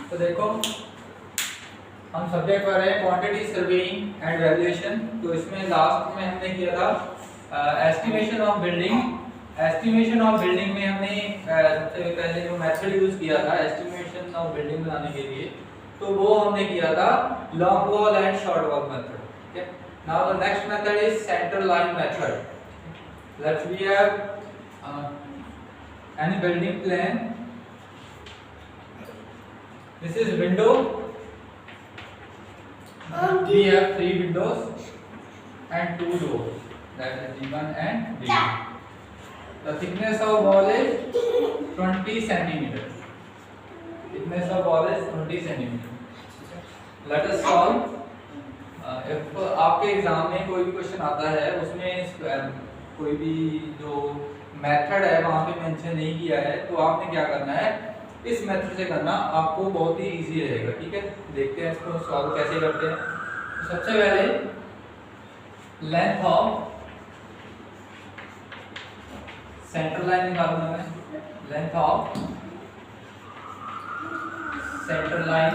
तो देखो हम सब्जेक्ट कर रहे हैं क्वांटिटी सर्वेइंग एंड वैल्यूएशन। तो इसमें लास्ट में हमने किया था estimation of building. Estimation of building में हमने सबसे पहले जो मेथड यूज किया था एस्टिमेशन ऑफ बिल्डिंग बनाने के लिए, तो वो हमने किया था long wall and short wall method. ठीक है, now the next method is centre line method. Let's we have any building plan. This is window. We have 3 windows and 2 doors, that is D1 and D2. The thickness of wall is 20 centimeter. Thickness of wall is 20 centimeter. Let us solve. If आपके exam में कोई भी question आता है उसमें कोई भी जो मेथड है वहां पे मेंशन नहीं किया है, तो आपने क्या करना है, इस मेथड से करना, आपको बहुत ही इजी रहेगा। ठीक है, देखते हैं इसको सॉल्व कैसे करते हैं। तो सबसे पहले लेंथ ऑफ सेंटर लाइन निकालूंगा मैं। लेंथ ऑफ सेंटर लाइन,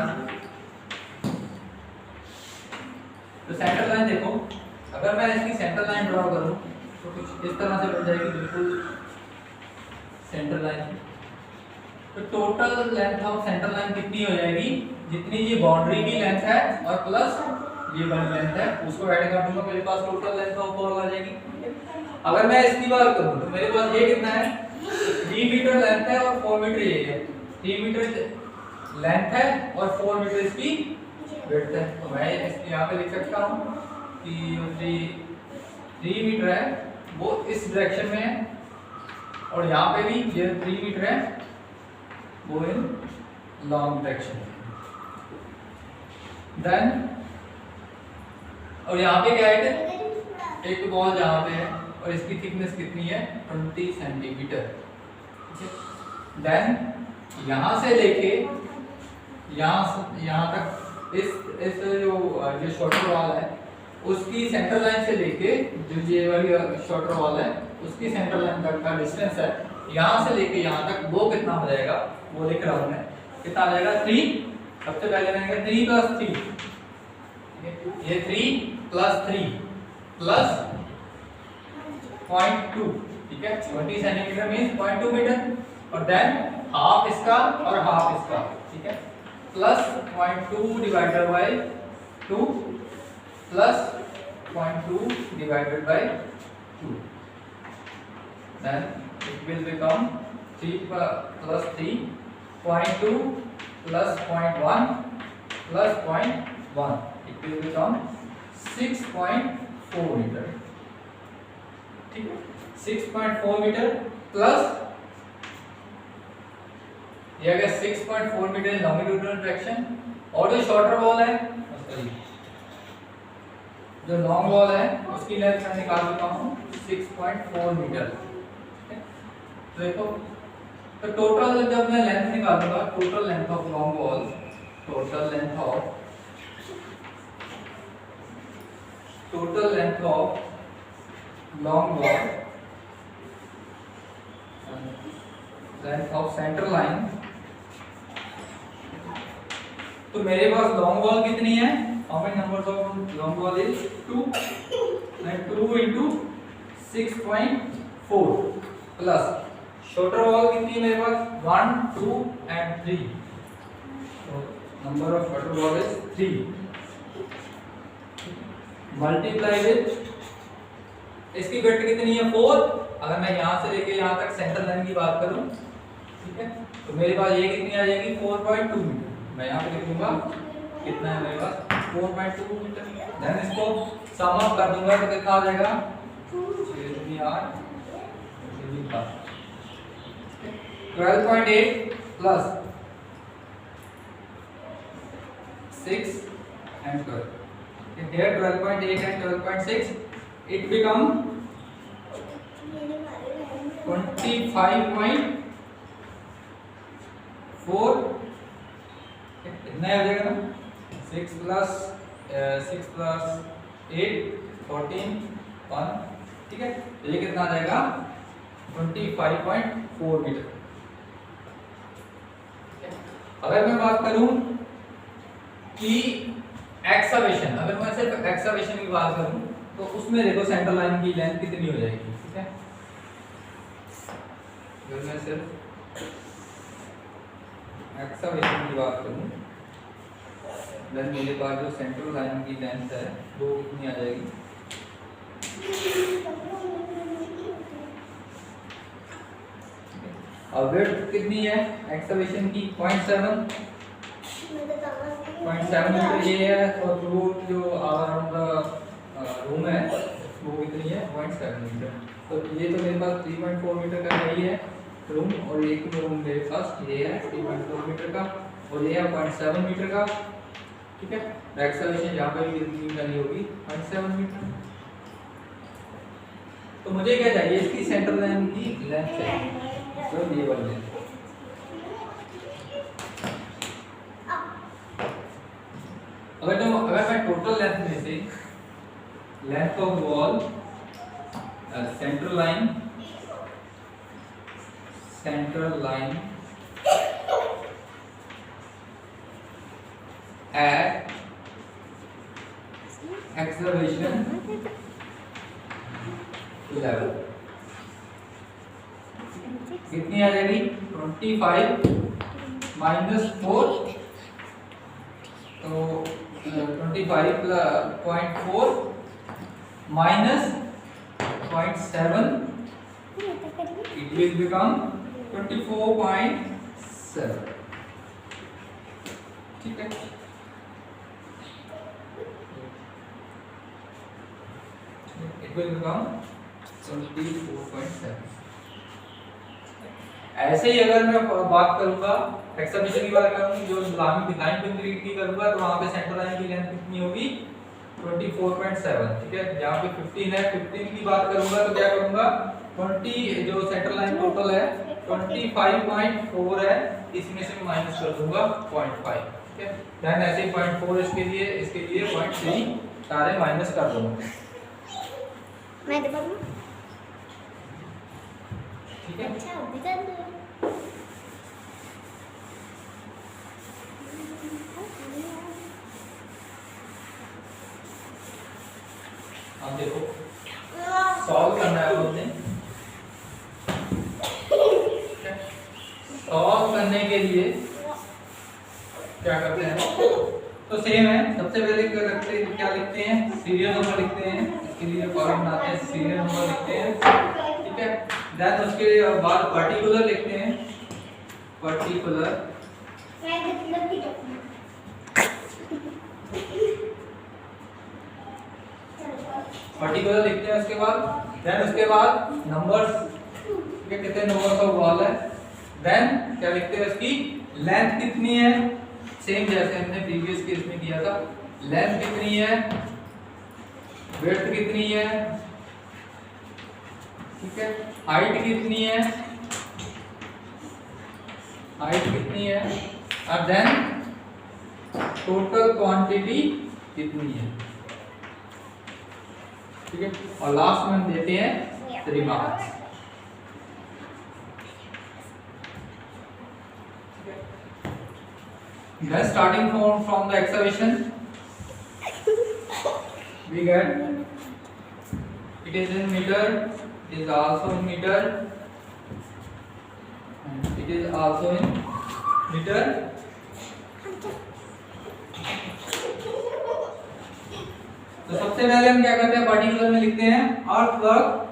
तो सेंटर लाइन देखो, अगर मैं इसकी सेंटर लाइन ड्रॉ करूं तो कुछ इस तरह से बन जाएगी, बिल्कुल सेंटर लाइन। तो total length of centre line कितनी हो जाएगी, जितनी ये बाउंड्री की लेंथ है और प्लस ये बड़ी लेंथ है, उसको ऐड कर दूंगा, मेरे पास टोटल लेंथ ऑफ वॉल आ जाएगी। अगर मैं इसकी बात करूं तो मेरे पास ये कितना है, 3 मीटर लेंथ है और 4 मीटर ये है। 3 मीटर लेंथ है और 4 मीटर इसकी विड्थ है। तो मैं यहाँ पे लिख सकता हूँ कि जो 3 मीटर है वो इस डायरेक्शन में है और यहाँ पे भी ये 3 मीटर है वो इन लॉन्ग डायरेक्शन में। देन और यहाँ पे क्या है, एक बॉल यहाँ पे है और इसकी थिकनेस कितनी है, 20 सेंटीमीटर। देन यहाँ से लेके यहाँ तक इस जो शॉर्टर वॉल है उसकी सेंटर लाइन से लेके जो ये वाली शॉर्टर वॉल है उसकी सेंटर लाइन तक का डिस्टेंस है, यहाँ से लेके यहाँ तक वो कितना हो जाएगा, वो लिख रहा हूँ मैं, कितना आ जाएगा 3। सबसे पहले मैंने कहा 3 + 3, ये 3 + 3 प्लस 0.2, ठीक है, 20 सेंटीमीटर मींस 0.2 मीटर, और देन हाफ इसका और हाफ इसका, ठीक है, plus 0.2 divided by 2 plus 0.2 divided by 2, then it will become 3 plus 3, 0.2 plus 0.1 plus 0.1, it will become 6.4 metre. ठीक है, 6.4 मीटर प्लस ये अगर 6.4 मीटर लॉन्गिट्यूडिनल डायरेक्शन, और जो शॉर्टर वॉल है जो लॉन्ग वॉल है उसकी लेंथ मैं निकाल चुका हूँ 6.4 मीटर। तो देखो, तो टोटल जब मैं लेंथ निकालूंगा, total length of long wall, total length of long wall, length of centre line, तो मेरे पास लॉन्ग वॉल कितनी है, how many numbers of long wall is 2, and 2 into 6.4 plus shorter wall कितनी है मेरे पास 1, 2 and 3, so number of shorter wall is 3 multiply with इसकी width कितनी है 4। अगर मैं यहाँ से लेके यहाँ तक सेंटर लाइन की बात करूँ, ठीक है, तो मेरे पास ये कितनी आ जाएगी 4.2 मीटर। मैं यहाँ पे लिख दूंगा कितना है मेरे पास 4.2 मीटर। देन इसको सम अप कर दूंगा तो कितना आ जाएगा 12.8 plus 6 and 12, here 12.8 and 12.6, it become 25.4, कितना हो जाएगा ना, 6 plus 8 14 1, ठीक है, ये कितना आ जाएगा 25.4 मीटर। अगर मैं बात करूं कि एक्सावेशन, अगर मैं सिर्फ एक्सावेशन की बात करूं तो उसमें देखो सेंटर लाइन की लेंथ कितनी हो जाएगी, ठीक है। अगर मैं सिर्फ एक्सावेशन की बात करूं देन मेरे पास जो सेंट्रल लाइन की लेंथ है वो कितनी आ जाएगी, और विड्थ कितनी है एक्सावेशन की 0.7 मीटर ये है, और थ्रू जो अराउंड द रूम है वो कितनी है 0.7 मीटर। तो ये तो मेरे पास 3.4 मीटर का ही है रूम, और एक रूम मेरे पास ये है 3.4 मीटर का, और ये है 0.7 मीटर का, ठीक है। एक्सेलरेशन यहाँ पे भी कितनी करनी होगी 0.7 मीटर। तो मुझे क्या चाहिए, इसकी सेंटर लाइन की लेंथ चाहिए, तो ये वाली लेंथ। अगर मैं टोटल लेंथ में से length of wall, central line at excavation level कितनी आ जाएगी 25 माइनस 4, तो 25.4 माइनस 0.7 it will become 24.7, ठीक है। It will become 24.7। ऐसे ही अगर मैं बात करूंगा एक्सकवेशन की बात करूंगी, जो लाइन कंक्रीट की करूंगा तो वहां पे सेंटर लाइन की लेंथ कितनी होगी 24.7, ठीक है। यहाँ पे 15 है, 15 की बात करूंगा तो क्या करूंगा 20 जो सेंटर लाइन टोटल है 25.4 है, इसमें से माइनस कर दूंगा 0.5, ठीक है। देन ऐसे ही 0.4 इसके लिए 0.3 सारे माइनस कर दूंगा, मैं दे दूं, ठीक है। अच्छा दिखा दो। अब देखो सॉल्व करना है हमने, सॉल्व करने के लिए क्या करते हैं, तो सेम है। सबसे पहले क्या लिखते हैं सीरियल नंबर लिखते हैं, इसके लिए कॉलम बनाते हैं, सीरियल नंबर लिखते हैं, ठीक है। देन उसके बाद पर्टिकुलर लिखते हैं, पर्टिकुलर लिखते हैं उसके बाद, देन उसके बाद नंबर्स, ठीक है, कितने नंबर्स ऑफ वॉल है, देन क्या लिखते हैं उसकी लेंथ कितनी है, सेम जैसे हमने प्रीवियस केस में किया था, लेंथ कितनी है, विड्थ कितनी है, ठीक है, हाइट कितनी है, और देन टोटल क्वांटिटी कितनी है, ठीक है। और लास्ट में हम देते हैं 3 marks. Then starting from the excavation, we get it is in meter, it is also in meter, and it is also in meter. तो सबसे पहले हम क्या करते हैं पर्टिकुलर में लिखते हैं अर्थवर्क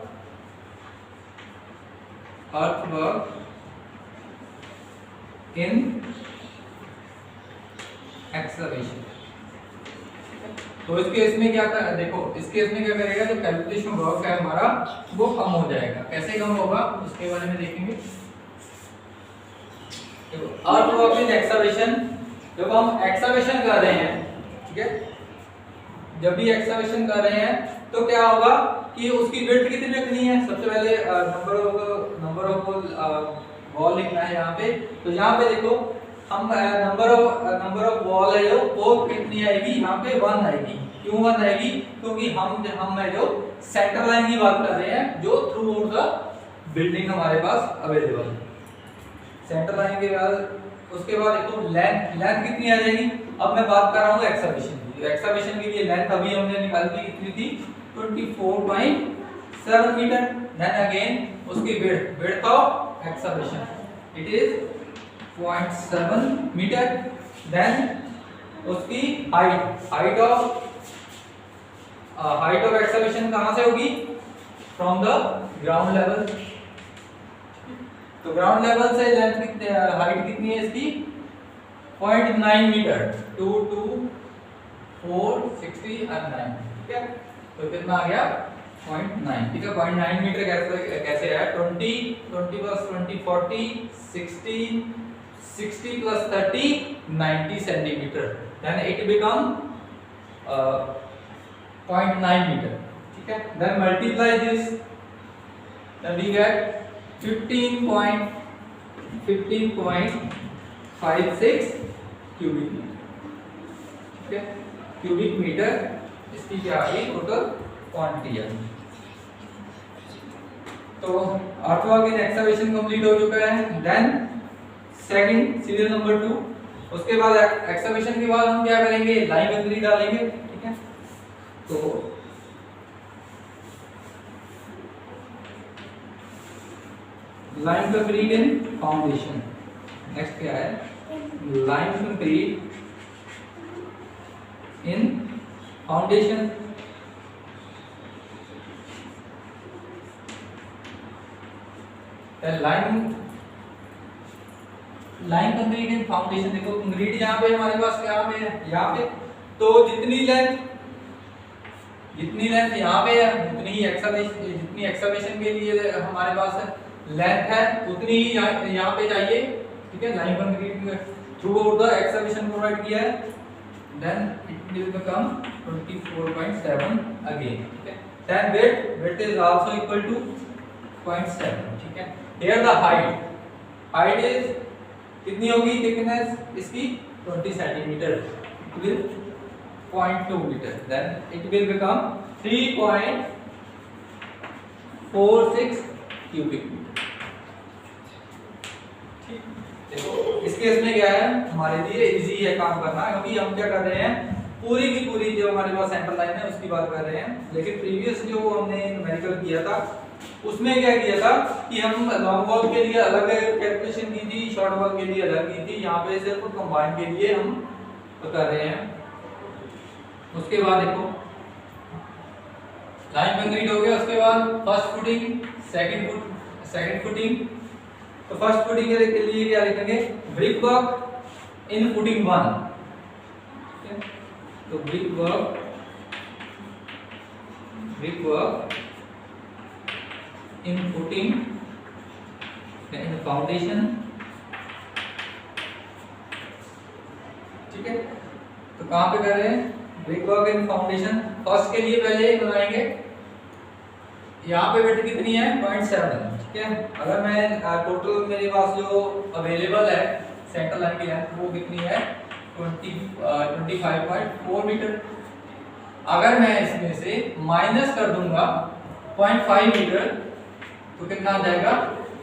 इन एक्सकवेशन। तो इस केस में क्या कर, देखो इस केस में क्या करेगा, जो कैलकुलेशन वर्क है हमारा वो कम हो जाएगा। कैसे कम होगा उसके बारे में देखेंगे। देखो अर्थवर्क इन एक्सकवेशन, जब हम एक्सकवेशन कर रहे हैं, ठीक है, जब भी एक्सकवेशन कर रहे हैं तो क्या होगा कि उसकी विड्थ कितनी रखनी है, सबसे पहले नंबर ऑफ वॉल लिखना है यहाँ पे। तो यहाँ पे देखो हम नंबर ऑफ वॉल है जो वो कितनी आएगी, यहाँ पे 1 आएगी। क्यों 1 आएगी, क्योंकि हम जो सेंटर लाइन की बात कर रहे हैं जो थ्रू आउट द बिल्डिंग हमारे पास अवेलेबल है। सेंटर लाइन के बाद उसके बाद देखो लेंथ कितनी आ जाएगी। अब मैं बात कर रहा हूँ एक्सकवेशन की। एक्सकवेशन के लिए लेंथ अभी हमने निकाली थी, कितनी थी 24.7 मीटर। देन अगेन उसकी width of excavation it is 0.7 metre. Then उसकी हाइट ऑफ एक्सकवेशन कहां से होगी, फ्रॉम द ग्राउंड लेवल। तो ग्राउंड लेवल से लेंथ हाइट कितनी है इसकी 0.9 मीटर। 2 2 4 60 और 9, ठीक है। तो कितना आ गया 0.9, ठीक है। 0.9 मीटर कैसे है 20 plus 20 40 60 plus 30 90 centimetre. Then it become 0.9 metre, ठीक है। Then multiply this, then we get 15.56 cubic metre, ठीक है। क्यूबिक मीटर इसकी क्या आ गई टोटल क्वांटिटी है। तो अर्थवर्क इन एक्सकवेशन कंप्लीट हो चुका है। देन सेकंड सीरियल नंबर 2, उसके बाद एक्सकवेशन के बाद हम क्या करेंगे, लाइन कंक्रीट डालेंगे, ठीक है। तो लाइन कंक्रीट इन फाउंडेशन, नेक्स्ट क्या है, लाइन कंक्रीट इन फाउंडेशन। लाइन कंक्रीट इन फाउंडेशन, देखो कंक्रीट यहाँ पे हमारे पास क्या पे है, यहाँ पे। तो जितनी लेंथ यहाँ पे है उतनी ही जितनी एक्सकवेशन के लिए हमारे पास लेंथ है उतनी ही यहाँ पे चाहिए, ठीक है। Line concrete throughout the excavation provide किया है। Then it will become 24.7 again, ठीक है। Then width is also equal to 0.7, ठीक है। हियर द हाइट इज कितनी होगी, थिकनेस इसकी 20 centimetre, it will 0.2 metre. Then it will become 3.46 cubic metre. देखो इस केस में क्या है, हमारे लिए इजी है काम करना, क्योंकि हम क्या कर रहे हैं, पूरी की पूरी जो हमारे पास सेंटर लाइन है उसकी बात कर रहे हैं। लेकिन प्रीवियस जो हमने न्यूमेरिकल किया था उसमें क्या किया था कि हम लॉन्ग वॉल के लिए अलग कैलकुलेशन की थी, शॉर्ट वॉल के लिए अलग की थी। यहाँ पे सिर्फ कंबाइन के लिए हम कर रहे हैं। उसके बाद देखो लाइन कंक्रीट हो गया, उसके बाद फर्स्ट फुटिंग, सेकंड फुटिंग। तो फर्स्ट फुटिंग के लिए क्या लिखेंगे, ब्रिक वर्क इन फुटिंग 1, ठीक है। तो brick work in footing in foundation, ठीक है। तो कहां पे कर रहे हैं, brick work in foundation. First के लिए पहले बनाएंगे, यहाँ पे विड्थ कितनी है 0.7, ठीक है। अगर मैं टोटल मेरे पास जो अवेलेबल है सेंटर लाइन की लेंथ वो कितनी है 25.4 मीटर। अगर मैं इसमें से माइनस कर दूंगा 0.5 मीटर तो कितना आ जाएगा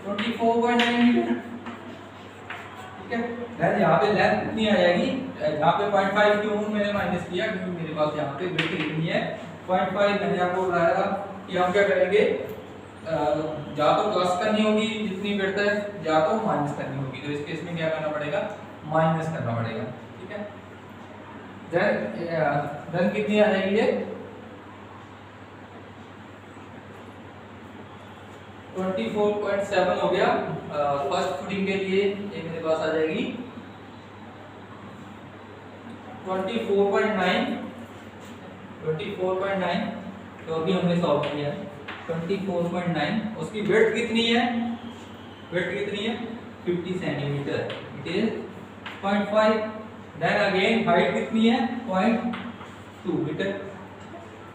24.9 मीटर, ठीक है। देन यहाँ पे लेंथ कितनी आ जाएगी, यहाँ पे 0.5 क्यों मैंने माइनस किया, क्योंकि मेरे पास यहाँ पे विड्थ कितनी है 0.5। मैंने आपको बताया था कि हम क्या करेंगे, या तो प्लस करनी होगी जितनी विड्थ है, या तो माइनस करनी होगी। तो इस केस में क्या करना पड़ेगा, माइनस करना पड़ेगा, ठीक है। देन कितनी आ जाएगी ये 24.7 हो गया। फर्स्ट फुटिंग के लिए ये मेरे पास आ जाएगी 24.9। तो अभी हमने सॉल्व किया है 24.9। उसकी विड्थ कितनी है, 50 centimetre, it is 0.5। Then again height कितनी है 0.2 मीटर।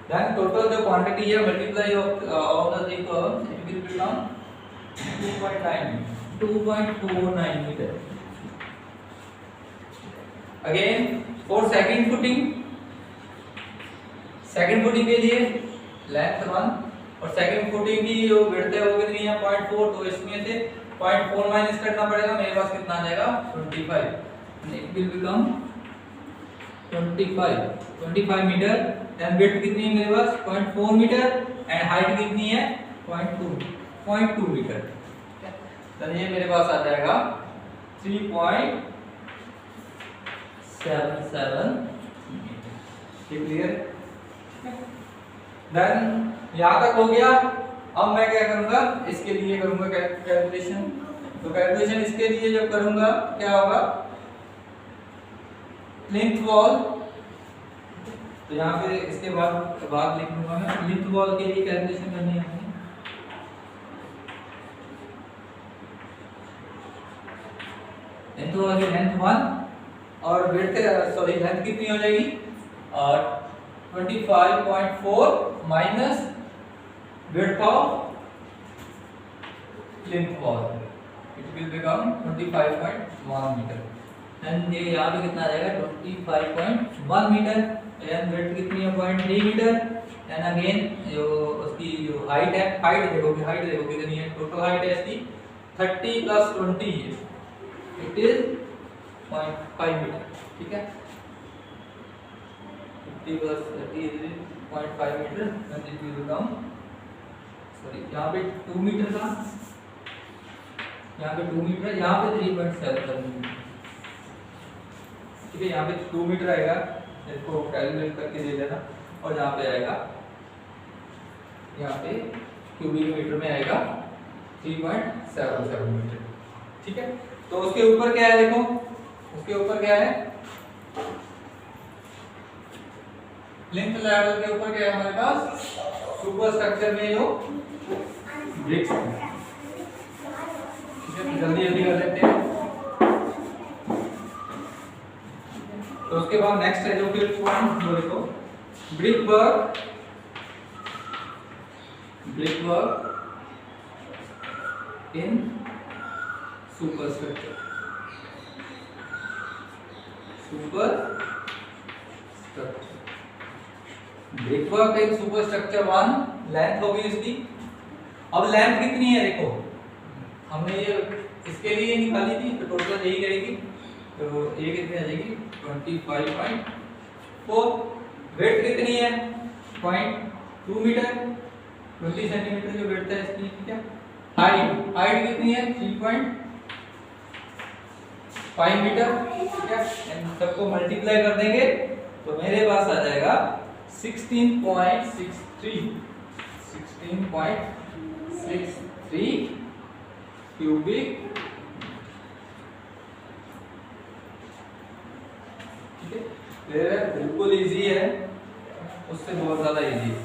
देन टोटल जो क्वांटिटी है multiply of all the three curves, it will become 2.49 metre. Again for second footing के लिए लेंथ 1 और सेकंड फुटिंग की जो विड्थ है वो कितनी है 0.4, तो इसमें से 0.4 माइनस करना पड़ेगा, मेरे पास कितना आ जाएगा 25, it will become 25 metre. And width कितनी है मेरे पास 0.4 मीटर एंड हाइट कितनी है 0.2 मीटर। तो ये मेरे पास आ जाएगा 3.77 मीटर। क्लियर? देन यहाँ तक हो गया। अब मैं क्या करूंगा, इसके लिए करूंगा कैलकुलेशन। तो कैलकुलेशन इसके लिए जब करूंगा क्या होगा, लेंथ वॉल, तो यहाँ पे इसके बाद लिख दूंगा मैं लेंथ वॉल के लिए कैलकुलेशन करनी है हमें। लेंथ वॉल की लेंथ 1 और विड्थ लेंथ कितनी हो जाएगी 25.4 minus width of length wall, it will become 25.1 metre. And ये यहाँ पे कितना आ जाएगा 25.1 मीटर एंड width कितनी है 0.3 मीटर। एंड अगेन जो उसकी जो हाइट है, हाइट देखो कितनी है, टोटल हाइट है इसकी 30 प्लस 20 है, इट इज 0.5 मीटर। ठीक है, 50 plus 30 is 0.5 metre and it will become यहाँ पे 2 मीटर था, यहाँ पे 2 मीटर, यहाँ पे 3.7 मीटर। ठीक है, यहाँ पे 2 मीटर आएगा, इसको कैलकुलेट करके दे देना। और यहाँ पे आएगा, यहाँ पे क्यूबिक मीटर में आएगा 3.77 मीटर। ठीक है, तो उसके ऊपर क्या है, देखो उसके ऊपर क्या है, लिंक लेवल के ऊपर क्या है हमारे पास, सुपर स्ट्रक्चर में जो ब्रिक्स है। ठीक है, जल्दी कर लेते हैं। तो उसके बाद नेक्स्ट है जो फिफ्थ पॉइंट, जो देखो brick work in super structure. Brick work in super structure 1 length होगी इसकी। अब लेंथ कितनी है, देखो हमने ये इसके लिए निकाली थी, तो टोटल यही रहेगी, तो ये कितनी आ जाएगी 25.4। विड्थ कितनी है 0.2 मीटर, 20 सेंटीमीटर जो विड्थ है इसकी। ठीक है, हाइट कितनी है 3.5 मीटर। ठीक है, सबको मल्टीप्लाई कर देंगे तो मेरे पास आ जाएगा 16.63 क्यूबिक। ठीक है, बिल्कुल इजी है, उससे बहुत ज्यादा इजी है।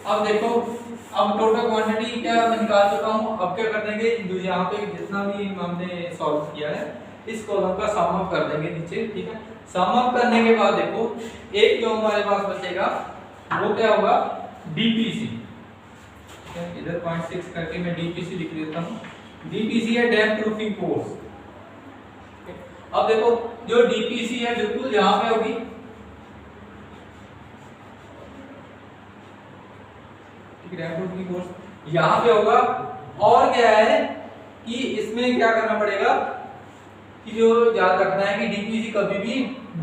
अब देखो, अब टोटल क्वांटिटी क्या मैं निकाल चुका हूँ। अब क्या कर देंगे, जो यहाँ पे जितना भी हमने सॉल्व किया है इस कॉलम का सम अप कर देंगे नीचे। ठीक है, सम अप करने के बाद देखो एक जो हमारे पास बचेगा वो क्या होगा, डीपीसी। ठीक है, इधर 0.6 करके मैं डीपीसी लिख देता हूँ। डीपीसी है डैम प्रूफिंग फोर्स। अब देखो जो डीपीसी है बिल्कुल यहाँ पे होगी, डैम प्रूफिंग फोर्स यहाँ पे होगा। और क्या है कि इसमें क्या करना पड़ेगा कि जो याद रखना है कि डीपीसी कभी भी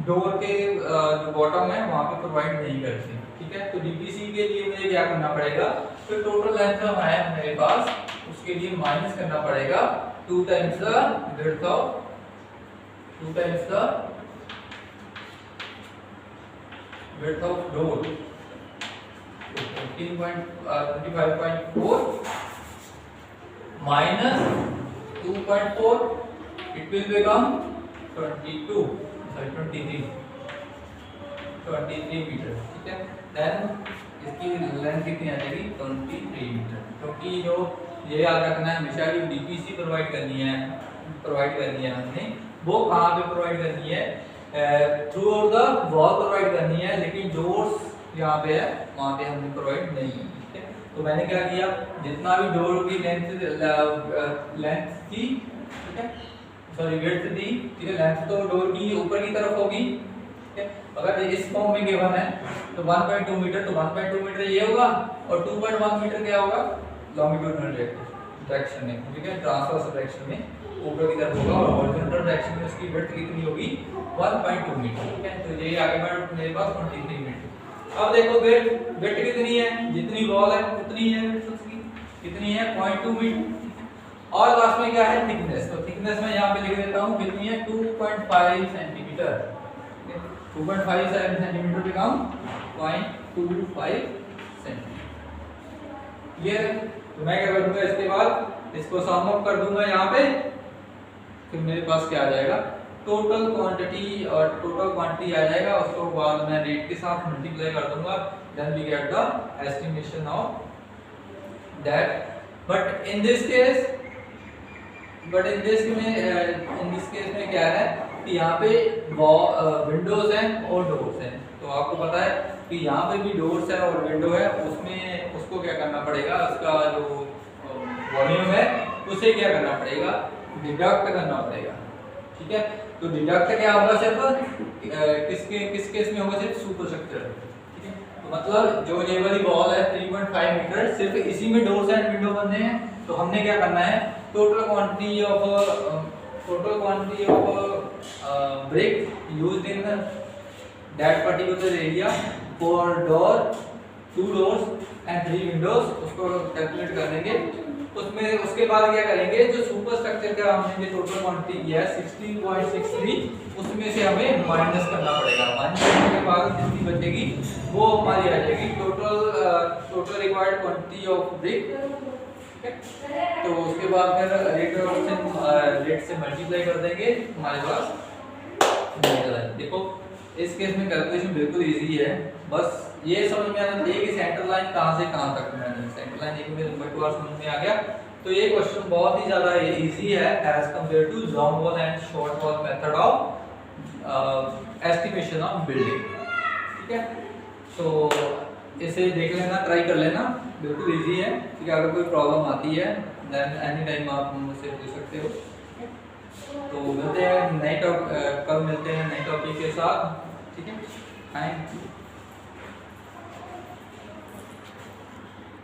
डोर के जो बॉटम है वहां पे प्रोवाइड नहीं करती। ठीक है, तो डीपीसी के लिए मुझे क्या करना पड़ेगा, तो टोटल लेंथ है मेरे पास, उसके लिए माइनस करना पड़ेगा 2 times the width of door, 25.4 minus 2.4, it will become 23 metre. ठीक है, देन इसकी लेंथ कितनी आ जाएगी 23 मीटर। क्योंकि जो ये याद रखना है हमेशा कि डीपीसी प्रोवाइड करनी है हमने, वो कहाँ पे प्रोवाइड करनी है, through out the wall provide करनी है, लेकिन डोर्स यहाँ पे है वहाँ पे हमने प्रोवाइड नहीं की। ठीक है, तो मैंने क्या किया, जितना भी डोर की लेंथ थी, ठीक है, सॉरी विड्थ दी, ठीक है, लेंथ तो डोर की ऊपर की तरफ होगी। ठीक है, अगर इस फॉर्म में गिवन है तो 1.2 मीटर, तो 1.2 मीटर ये होगा और 2.1 मीटर क्या होगा लॉन्गिट्यूडिनल डायरेक्शन में, ठीक है, ट्रांसवर्स डायरेक्शन में ऊपर की तरफ होगा और हॉरिजॉन्टल डायरेक्शन में उसकी विड्थ कितनी होगी 1.2 मीटर, ठीक है। तो ये आगे बढ़ मेरे पास 23 मीटर। अब देखो विड्थ कितनी है, जितनी वॉल है उतनी है विड्थ उसकी, कितनी है 0.2 मीटर। और लास्ट में क्या है थिकनेस, तो थिकनेस मैं यहाँ पे लिख देता हूँ कितनी है 2.5 सेंटीमीटर, 2.5 सेंटीमीटर पे कम 0.25 सेंटीमीटर। क्लियर है? तो मैं क्या करूंगा इसके बाद इसको सम अप कर दूंगा यहाँ पे, फिर मेरे पास क्या आ जाएगा टोटल क्वांटिटी, और टोटल क्वांटिटी आ जाएगा, उसको बाद मैं रेट के साथ मल्टीप्लाई कर दूंगा, then we get the estimation of that. But in this case में क्या है कि यहाँ पे विंडोज हैं और डोर्स हैं, तो आपको पता है कि यहाँ पे भी डोर्स है और विंडो है, उसमें उसको क्या करना पड़ेगा, उसका जो वॉल्यूम है उसे क्या करना पड़ेगा डिडक्ट करना पड़ेगा, ठीक है। तो डिडक्ट क्या होगा सिर्फ किस केस में होगा, सिर्फ सुपरस्ट्रक्चर, ठीक है। तो मतलब जो ये वाली वॉल है 3.5 मीटर, सिर्फ इसी में डोर्स एंड विंडो बनने हैं, तो हमने क्या करना है total quantity of brick used in that particular area for door, 2 doors and 3 windows, उसको कैलकुलेट कर लेंगे। उसमें उसके बाद क्या करेंगे, जो सुपर स्ट्रक्चर का हमने जो टोटल क्वांटिटी किया है 16.63, उसमें से हमें माइनस करना पड़ेगा। माइनस करने के बाद जितनी बचेगी वो हमारी आ जाएगी total required quantity of brick, तो उसके बाद फिर रेट से मल्टीप्लाई कर देंगे, हमारे पास देखो इस केस में कैलकुलेशन बिल्कुल इजी है, बस ये समझ में आना चाहिए कि सेंटर लाइन कहाँ से कहाँ तक मैंने सेंटर लाइन एक में नंबर 2 समझ में आ गया। तो ये क्वेश्चन बहुत ही ज़्यादा इजी है as compare to long wall and short wall method of estimation of building, ठीक है। तो इसे देख लेना, ट्राई कर लेना, बिल्कुल इजी है, ठीक है। अगर कोई प्रॉब्लम आती है देन एनी टाइम आप मुझसे पूछ सकते हो। तो मिलते हैं कल मिलते हैं नए टॉपिक के साथ, ठीक है। Thank you.